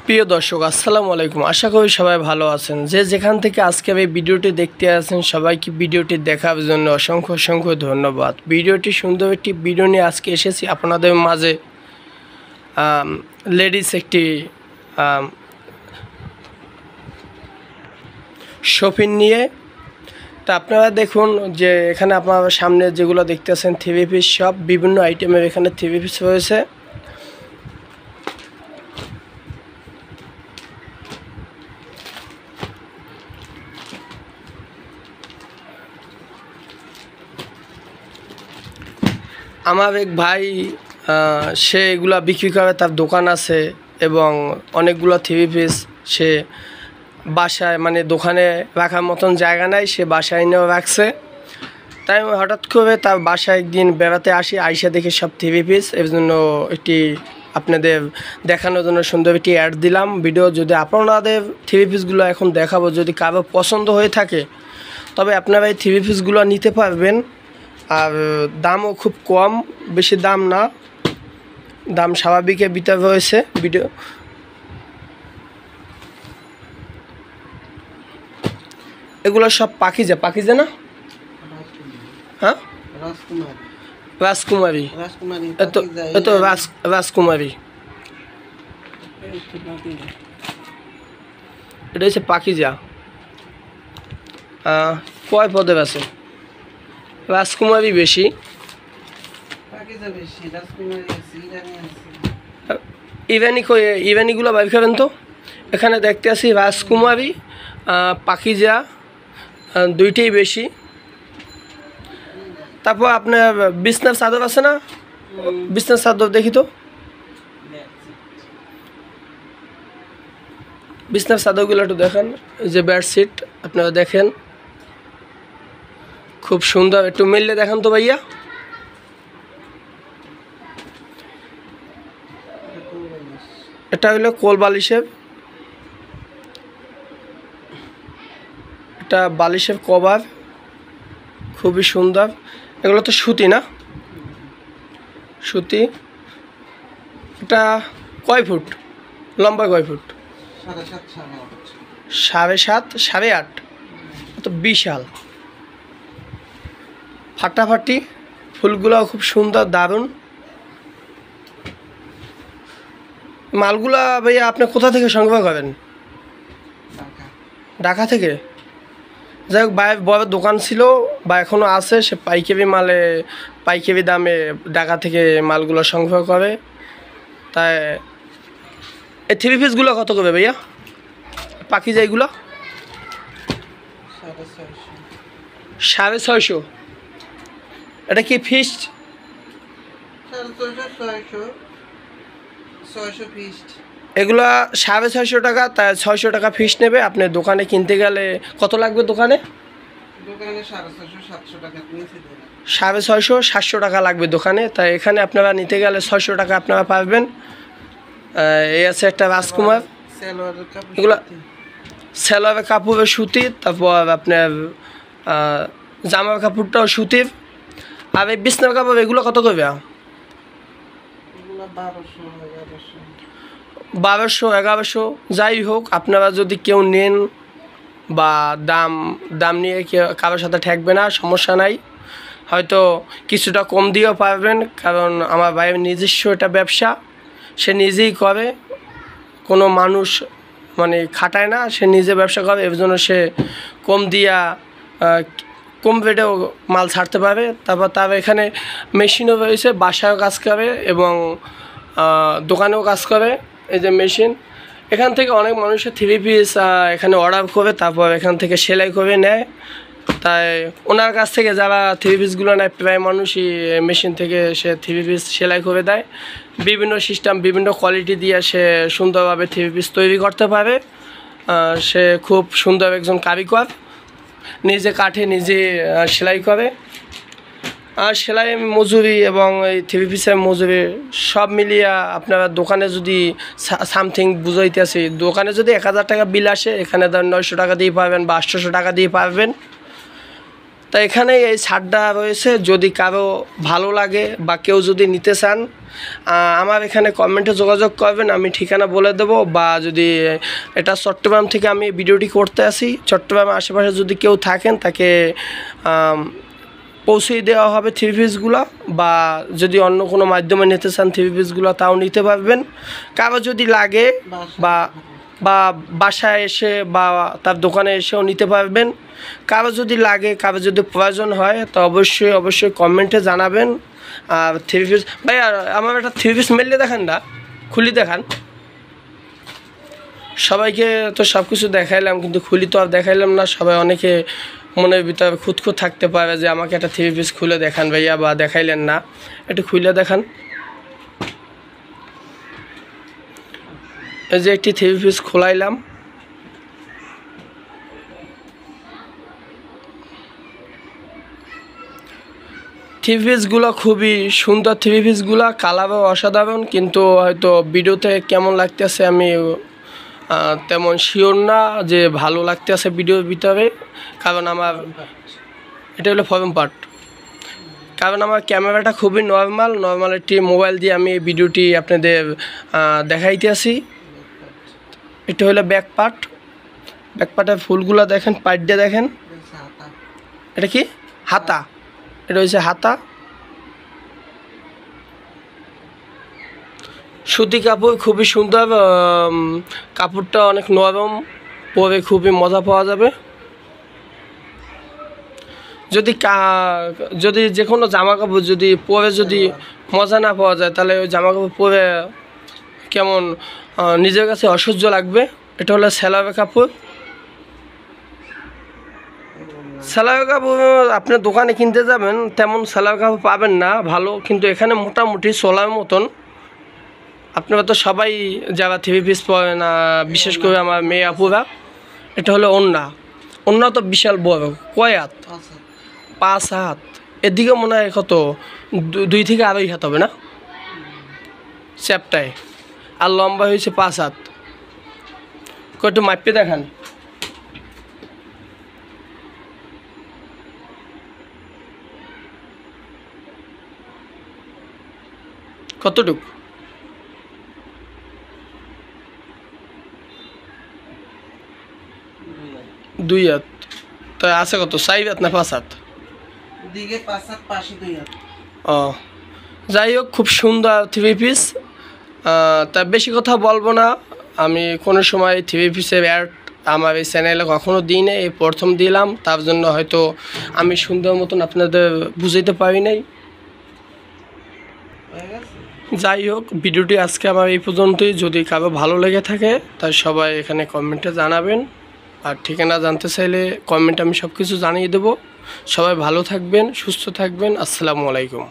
প্রিয় দর্শক আসসালামু আলাইকুম। আশা করি সবাই ভালো আছেন। যে যেখান থেকে আজকে এই ভিডিওটি দেখতে আছেন সবাইকে ভিডিওটি দেখার জন্য অসংখ্য অসংখ্য ধন্যবাদ। ভিডিওটি সুন্দর একটি ভিডিও নিয়ে আজকে এসেছি আপনাদের মাঝে। লেডিস একটি শপিং নিয়ে। তা আপনারা দেখুন যে এখানে আপনারা সামনে যেগুলো দেখতেছেন থ্রি পিস সব বিভিন্ন আইটেমের এখানে থ্রি পিস রয়েছে। আমার এক ভাই সে এগুলা বিক্রি করে, তার দোকান আছে এবং অনেকগুলো থ্রি পিস সে বাসায় মানে দোকানে রাখার মতন জায়গা নাই, সে বাসায় নিয়েও রাখছে। তাই আমি হঠাৎ করে তার বাসায় একদিন বেড়াতে আসি, আইসা দেখে সব থ্রি পিস, এর জন্য একটি আপনাদের দেখানোর জন্য সুন্দর একটি অ্যাড দিলাম ভিডিও। যদি আপনাদের থ্রি পিসগুলো এখন দেখাবো, যদি কারো পছন্দ হয়ে থাকে তবে আপনারা এই থ্রি পিসগুলো নিতে পারবেন। আর দামও খুব কম, বেশি দাম না, দাম স্বাভাবিকের ভিতরে রয়েছে। ভিডিও এগুলো সব পাখিজা না? হ্যাঁ, রাজকুমারী। এত রাজকুমারী, এটা হচ্ছে পাখিজা। কয় পদের আছে? রাজকুমারী বেশি, ইরানিগুলো বাইর খাবেন তো। এখানে দেখতে আসি রাজকুমারী, পাখিজা দুইটাই বেশি। তারপর আপনার বিছনার চাদর আছে না? বিছনার চাদর দেখি তো, বিছনার চাদরগুলো একটু দেখেন। এই যে বেডশিট আপনারা দেখেন, খুব সুন্দর, একটু মিললে দেখেন তো ভাইয়া। এটা হলো কোল বালিশের, এটা বালিশের কভার, খুবই সুন্দর। এগুলো তো সুতি না? সুতি। এটা কয় ফুট লম্বা, কয় ফুট? 7.5 8.5। তো বিশাল, ফাটাফাটি, ফুলগুলাও খুব সুন্দর, দারুণ। মালগুলা ভাইয়া আপনি কোথা থেকে সংগ্রহ করেন? ঢাকা থেকে। যাই হোক, ভাইয়ের বড় দোকান ছিল বা এখনও আছে, সে পাইকারি দামে ঢাকা থেকে মালগুলো সংগ্রহ করে। তাই এই থ্রি পিসগুলো কত করবে ভাইয়া? পাখিজা এগুলো 650। এটা কি ফিক্সড? এগুলা 650 টাকা, তাই 600 টাকা ফিক্স নেবে। আপনি দোকানে কিনতে গেলে কত লাগবে? দোকানে 650 700 টাকা লাগবে দোকানে, তাই এখানে আপনারা নিতে গেলে 600 টাকা আপনারা পাবেন। এই আছে একটা রাজকুমার, এগুলো সেলোয়ারের কাপড়ের সুতির, তারপর আপনার জামার কাপড়টাও সুতির। আর এই বিছনার কাপড় এগুলো কত করবে? 1200 1100। যাই হোক, আপনারা যদি কেউ নেন বা দাম নিয়ে কারোর সাথে ঠেকবে না, সমস্যা নাই, হয়তো কিছুটা কম দিয়েও পারবেন। কারণ আমার ভাইয়ের নিজস্ব এটা ব্যবসা, সে নিজেই করে, কোনো মানুষ মানে খাটায় না, সে নিজে ব্যবসা করে, এর জন্য সে কম রেটেও মাল ছাড়তে পারে। তারপর তার এখানে মেশিনও রয়েছে, বাসায়ও কাজ করে এবং দোকানেও কাজ করে। এই যে মেশিন, এখান থেকে অনেক মানুষের থ্রি পিস এখানে অর্ডার করে, তারপর এখান থেকে সেলাই করে নেয়। তাই ওনার কাছ থেকে যারা থ্রি পিসগুলো নেয়, প্রায় মানুষই মেশিন থেকে সে থ্রি পিস সেলাই করে দেয়। বিভিন্ন সিস্টেম, বিভিন্ন কোয়ালিটি দিয়ে সে সুন্দরভাবে থ্রি পিস তৈরি করতে পারে। সে খুব সুন্দর একজন কারিগর, নিজে কাঠে নিজে সেলাই করে। আর সেলাই মজুরি এবং এই থ্রি পিসের মজুরি সব মিলিয়ে আপনারা দোকানে যদি সামথিং বুঝাইতেছি, দোকানে যদি 1000 টাকা বিল আসে, এখানে ধর 900 টাকা দিয়ে পাবেন বা 800 টাকা দিয়ে পাবেন। তা এখানে এই ছাড়টা রয়েছে, যদি কারো ভালো লাগে বা কেউ যদি নিতে চান আমার এখানে কমেন্টে যোগাযোগ করবেন, আমি ঠিকানা বলে দেবো। বা যদি এটা চট্টগ্রাম থেকে আমি ভিডিওটি করতে আসি, চট্টগ্রামের আশেপাশে যদি কেউ থাকেন তাকে পৌঁছে দেওয়া হবে থ্রি পিসগুলো, বা যদি অন্য কোনো মাধ্যমে নিতে চান থ্রি পিসগুলো তাও নিতে পারবেন। কারো যদি লাগে বা বা বাসায় এসে বা তার দোকানে এসেও নিতে পারবেন। কারো যদি লাগে, কারো যদি প্রয়োজন হয় তো অবশ্যই কমেন্টে জানাবেন। আর থ্রি পিস ভাই, আমার একটা থ্রি পিস মেললে দেখান না, খুলি দেখান। সবাইকে তো সব কিছু দেখাইলাম, কিন্তু খুলি তো আর দেখাইলাম না। সবাই অনেকে মনের ভিতরে খুঁতখুঁত থাকতে পারে যে আমাকে একটা থ্রি পিস খুলে দেখান ভাইয়া, বা দেখাইলেন না, একটু খুলে দেখান। এই যে একটি থ্রি পিস খোলাইলাম। থ্রি পিসগুলো খুবই সুন্দর, থ্রি পিসগুলো কালারও অসাধারণ, কিন্তু হয়তো ভিডিওতে কেমন লাগতেছে আমি তেমন শিওর না যে ভালো লাগতেছে ভিডিওর ভিতরে। কারণ আমার এটা হলো ফর্ম পার্ট, কারণ আমার ক্যামেরাটা খুবই নর্মাল একটি মোবাইল দিয়ে আমি এই ভিডিওটি আপনাদের দেখাইতে আসি। এটা হলো ব্যাক পার্টের ফুলগুলো দেখেন, পাইট দিয়ে দেখেন। এটা কি হাতা, এটা হচ্ছে হাতা। সুতি কাপড়, খুবই সুন্দর, কাপড়টা অনেক নরম, পরে খুবই মজা পাওয়া যাবে। যদি যে কোনো জামা কাপড় যদি পরে যদি মজা না পাওয়া যায়, তাহলে ওই জামা কাপড় পরে কেমন নিজের কাছে অসহ্য লাগবে। এটা হলো সেলাইয়ের কাপড়। সেলাইয়ের কাপড় আপনি দোকানে কিনতে যাবেন তেমন সেলাইয়ের কাপড় পাবেন না ভালো, কিন্তু এখানে মোটামুটি সোলার মতন। আপনারা তো সবাই যারা থ্রি পিস পরে না, বিশেষ করে আমার মেয়ে আপুরা। এটা হলো ওন্না তো বিশাল বড়, কয় হাত? 5 হাত। এদিকে মনে হয় কত 2 থেকে 2.5 হাত হবে না চ্যাপটায়, আর লম্বা হয়েছে 5 হাত। একটু মাপে দেখান। কতটুকু? 2 হাত। তো আছে কত, 4 হাত না 5 হাত? দিকে 5 হাত, পাশে 2 হাত। ও যাই হোক, খুব সুন্দর থ্রি পিস। তা বেশি কথা বলবো না, আমি কোনো সময় থ্রি পিসের অ্যাড আমার এই চ্যানেলে কখনো দিই নাই, এই প্রথম দিলাম। তার জন্য হয়তো আমি সুন্দর মতন আপনাদের বুঝাইতে পারি নাই। যাই হোক, ভিডিওটি আজকে আমার এই পর্যন্তই। যদি কারো ভালো লেগে থাকে তাই সবাই এখানে কমেন্টে জানাবেন, আর ঠিকানা জানতে চাইলে কমেন্টে আমি সব কিছু জানিয়ে দেবো। সবাই ভালো থাকবেন, সুস্থ থাকবেন। আসসালামু আলাইকুম।